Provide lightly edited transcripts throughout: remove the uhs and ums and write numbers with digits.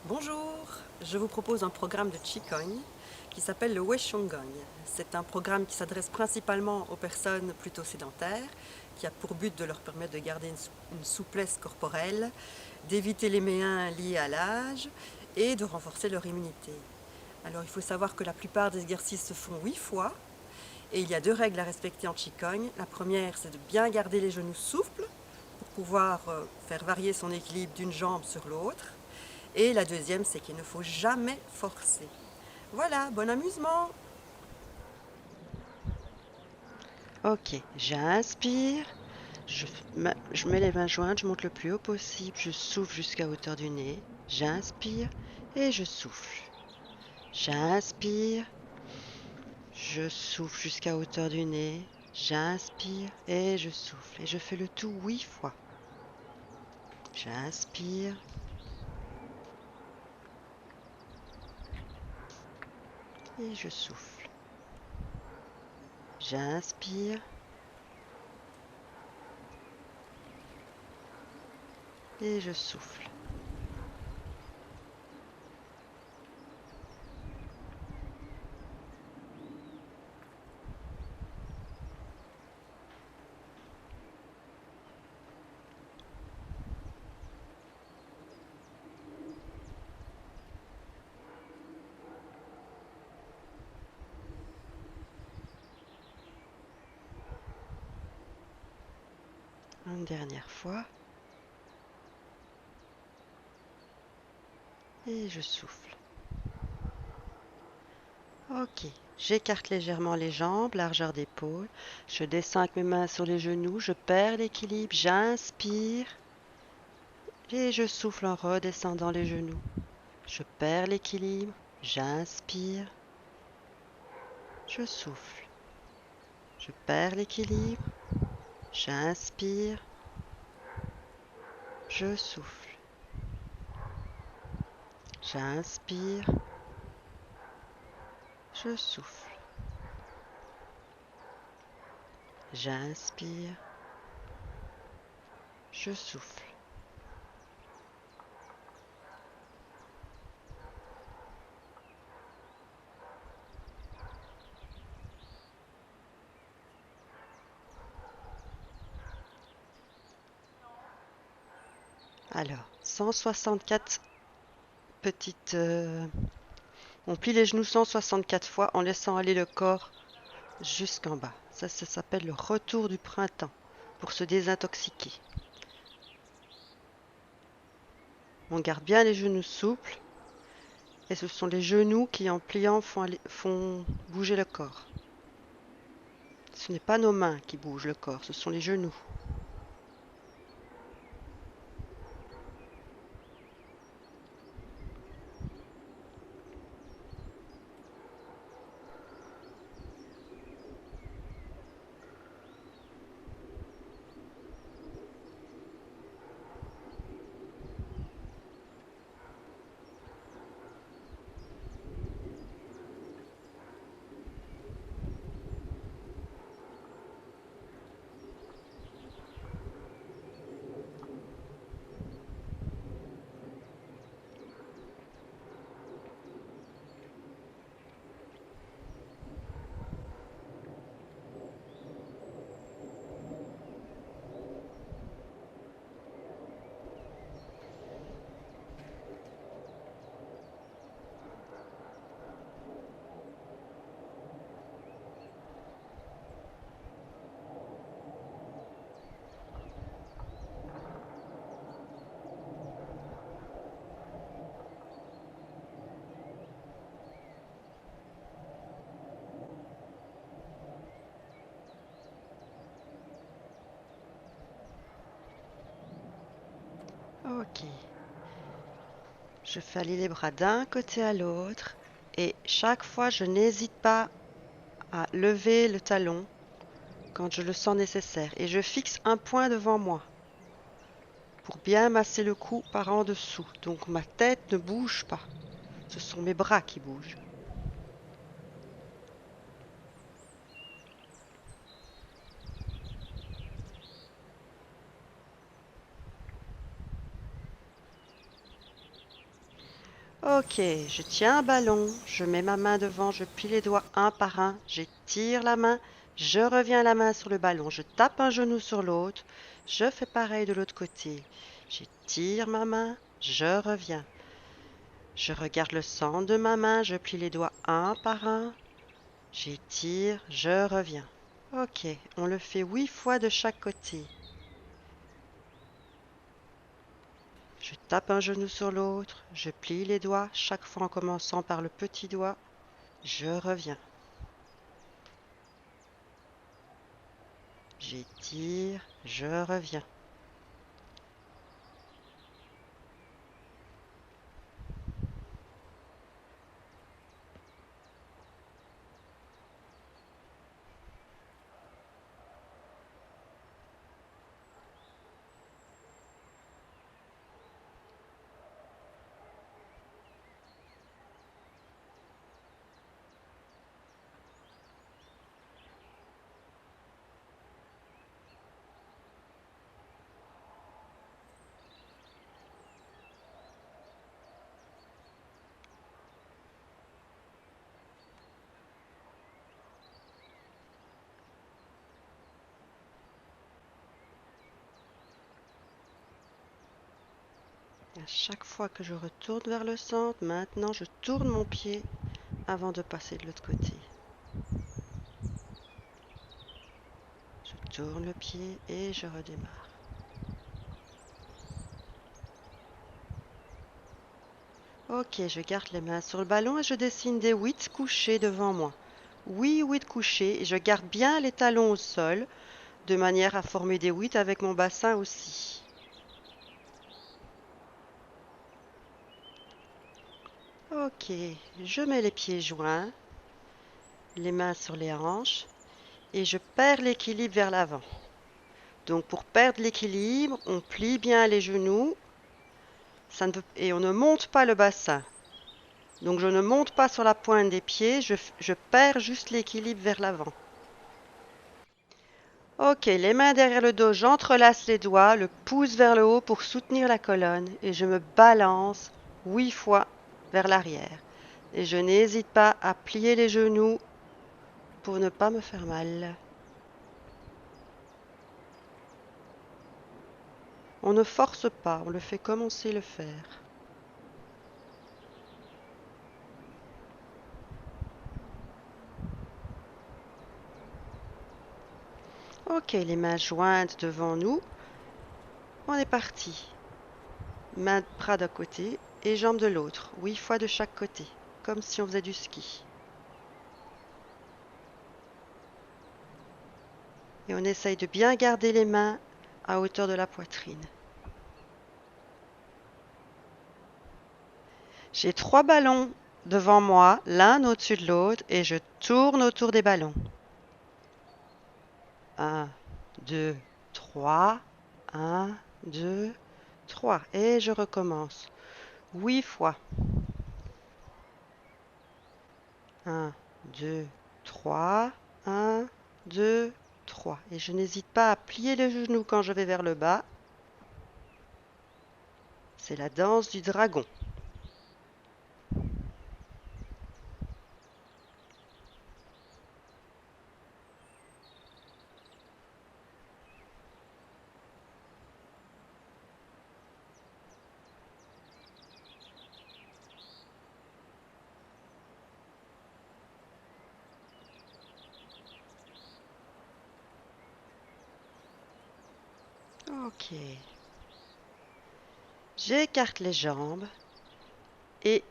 Bonjour, je vous propose un programme de Qigong qui s'appelle le Wei Shongong. C'est un programme qui s'adresse principalement aux personnes plutôt sédentaires, qui a pour but de leur permettre de garder une souplesse corporelle, d'éviter les méins liés à l'âge et de renforcer leur immunité. Alors il faut savoir que la plupart des exercices se font 8 fois et il y a 2 règles à respecter en Qigong. La première, c'est de bien garder les genoux souples pour pouvoir faire varier son équilibre d'une jambe sur l'autre. Et la deuxième, c'est qu'il ne faut jamais forcer. Voilà, bon amusement! Ok, j'inspire, je mets les mains jointes, je monte le plus haut possible, je souffle jusqu'à hauteur du nez, j'inspire et je souffle. J'inspire, je souffle jusqu'à hauteur du nez, j'inspire et je souffle. Et je fais le tout 8 fois. J'inspire et je souffle. J'inspire et je souffle. Une dernière fois et je souffle. Ok, j'écarte légèrement les jambes, largeur d'épaule. Je descends avec mes mains sur les genoux, je perds l'équilibre, j'inspire et je souffle en redescendant les genoux. Je perds l'équilibre, j'inspire, je souffle. Je perds l'équilibre, j'inspire, je souffle. J'inspire, je souffle. J'inspire, je souffle. Alors, 164 petites on plie les genoux 164 fois en laissant aller le corps jusqu'en bas. Ça s'appelle le retour du printemps pour se désintoxiquer. On garde bien les genoux souples et ce sont les genoux qui en pliant font bouger le corps. Ce n'est pas nos mains qui bougent le corps, ce sont les genoux. Ok. Je fais aller les bras d'un côté à l'autre et chaque fois je n'hésite pas à lever le talon quand je le sens nécessaire et je fixe un point devant moi pour bien masser le cou par en dessous. Donc ma tête ne bouge pas. Ce sont mes bras qui bougent. Ok, je tiens un ballon, je mets ma main devant, je plie les doigts un par un, j'étire la main, je reviens la main sur le ballon, je tape un genou sur l'autre, je fais pareil de l'autre côté. J'étire ma main, je reviens. Je regarde le centre de ma main, je plie les doigts un par un, j'étire, je reviens. Ok, on le fait 8 fois de chaque côté. Je tape un genou sur l'autre, je plie les doigts, chaque fois en commençant par le petit doigt, je reviens. J'étire, je reviens. À chaque fois que je retourne vers le centre, maintenant je tourne mon pied avant de passer de l'autre côté. Je tourne le pied et je redémarre. Ok, je garde les mains sur le ballon et je dessine des 8 couchés devant moi. Oui, 8 couchés et je garde bien les talons au sol de manière à former des 8 avec mon bassin aussi. Ok, je mets les pieds joints, les mains sur les hanches et je perds l'équilibre vers l'avant. Donc pour perdre l'équilibre, on plie bien les genoux et on ne monte pas le bassin. Donc je ne monte pas sur la pointe des pieds, je perds juste l'équilibre vers l'avant. Ok, les mains derrière le dos, j'entrelace les doigts, le pouce vers le haut pour soutenir la colonne et je me balance 8 fois vers l'arrière. Et je n'hésite pas à plier les genoux pour ne pas me faire mal. On ne force pas, on le fait comme on sait le faire. Ok, les mains jointes devant nous. On est parti. Mains, bras d'un côté et jambes de l'autre. 8 fois de chaque côté, comme si on faisait du ski. Et on essaye de bien garder les mains à hauteur de la poitrine. J'ai 3 ballons devant moi, l'un au-dessus de l'autre, et je tourne autour des ballons. 1, 2, 3. 1, 2, 3. Et je recommence. 8 fois. 1, 2, 3. 1, 2, 3. Et je n'hésite pas à plier les genoux quand je vais vers le bas. C'est la danse du dragon. Ok. J'écarte les jambes et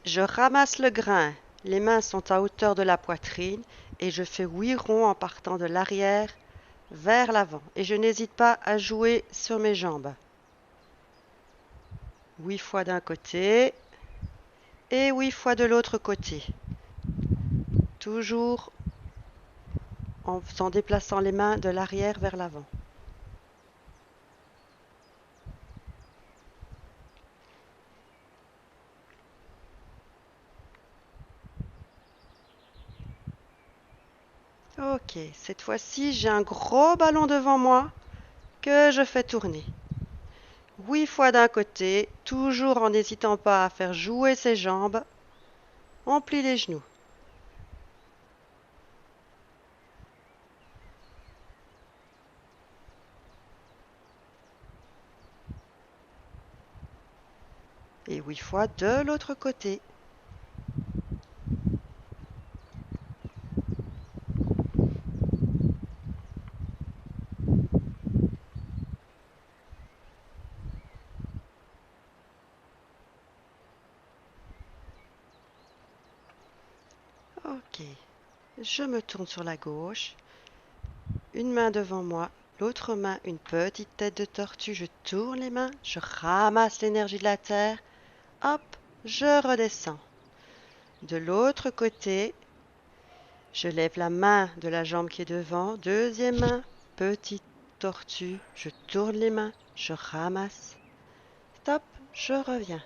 je ramasse le grain. Les mains sont à hauteur de la poitrine et je fais 8 ronds en partant de l'arrière vers l'avant. Et je n'hésite pas à jouer sur mes jambes. 8 fois d'un côté et 8 fois de l'autre côté. Toujours en déplaçant les mains de l'arrière vers l'avant. Ok, cette fois-ci, j'ai un gros ballon devant moi que je fais tourner. 8 fois d'un côté, toujours en n'hésitant pas à faire jouer ses jambes. On plie les genoux. Et 8 fois de l'autre côté. Ok, je me tourne sur la gauche, une main devant moi, l'autre main une petite tête de tortue, je tourne les mains, je ramasse l'énergie de la terre, hop, je redescends. De l'autre côté, je lève la main de la jambe qui est devant, deuxième main, petite tortue, je tourne les mains, je ramasse, stop, je reviens.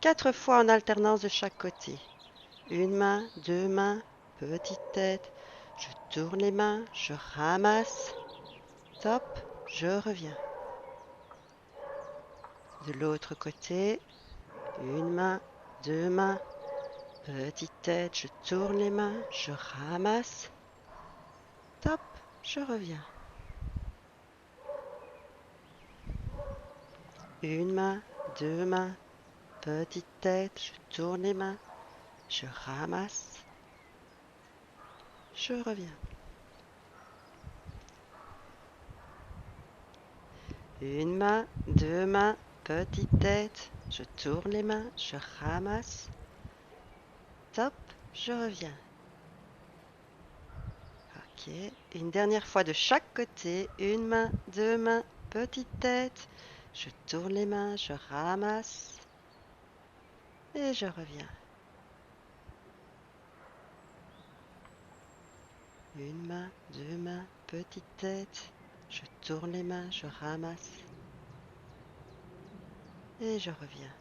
4 fois en alternance de chaque côté. Une main, deux mains, petite tête, je tourne les mains, je ramasse, stop, je reviens. De l'autre côté, une main, deux mains, petite tête, je tourne les mains, je ramasse, stop, je reviens. Une main, deux mains, petite tête, je tourne les mains, je ramasse, je reviens. Une main, deux mains, petite tête, je tourne les mains, je ramasse, stop, je reviens. Ok, une dernière fois de chaque côté, une main, deux mains, petite tête, je tourne les mains, je ramasse et je reviens. Une main, deux mains, petite tête, je tourne les mains, je ramasse et je reviens.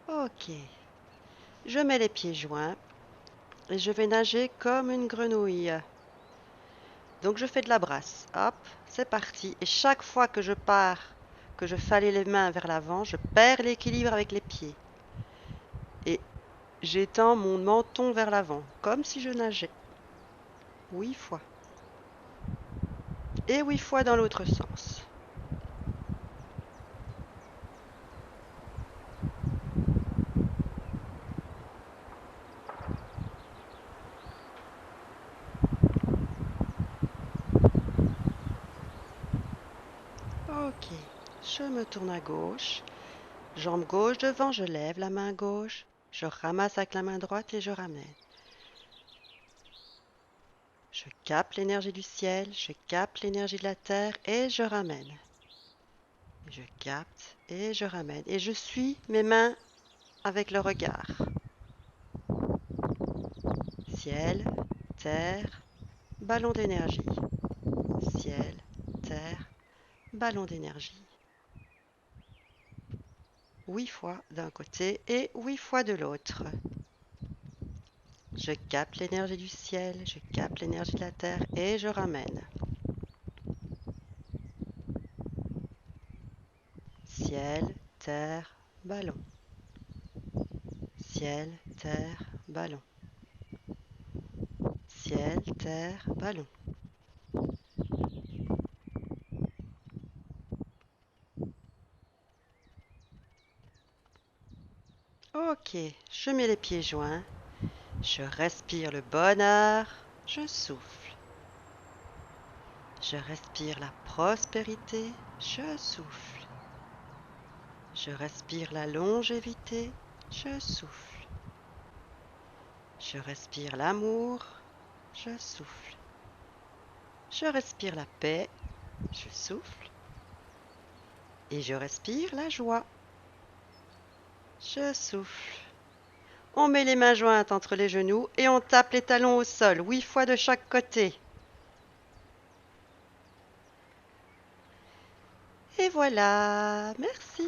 Ok, je mets les pieds joints et je vais nager comme une grenouille. Donc je fais de la brasse. Hop, c'est parti. Et chaque fois que je pars, que je fais aller les mains vers l'avant, je perds l'équilibre avec les pieds. Et j'étends mon menton vers l'avant, comme si je nageais. 8 fois. Et 8 fois dans l'autre sens. Ok, je me tourne à gauche. Jambe gauche devant, je lève la main gauche. Je ramasse avec la main droite et je ramène. Je capte l'énergie du ciel, je capte l'énergie de la terre et je ramène. Je capte et je ramène. Et je suis mes mains avec le regard. Ciel, terre, ballon d'énergie. Ciel, terre, ballon d'énergie. 8 fois d'un côté et 8 fois de l'autre. Je capte l'énergie du ciel, je capte l'énergie de la terre et je ramène. Ciel, terre, ballon. Ciel, terre, ballon. Ciel, terre, ballon. Ok, je mets les pieds joints. Je respire le bonheur. Je souffle. Je respire la prospérité. Je souffle. Je respire la longévité. Je souffle. Je respire l'amour. Je souffle. Je respire la paix. Je souffle. Et je respire la joie. Je souffle. On met les mains jointes entre les genoux et on tape les talons au sol 8 fois de chaque côté. Et voilà, merci.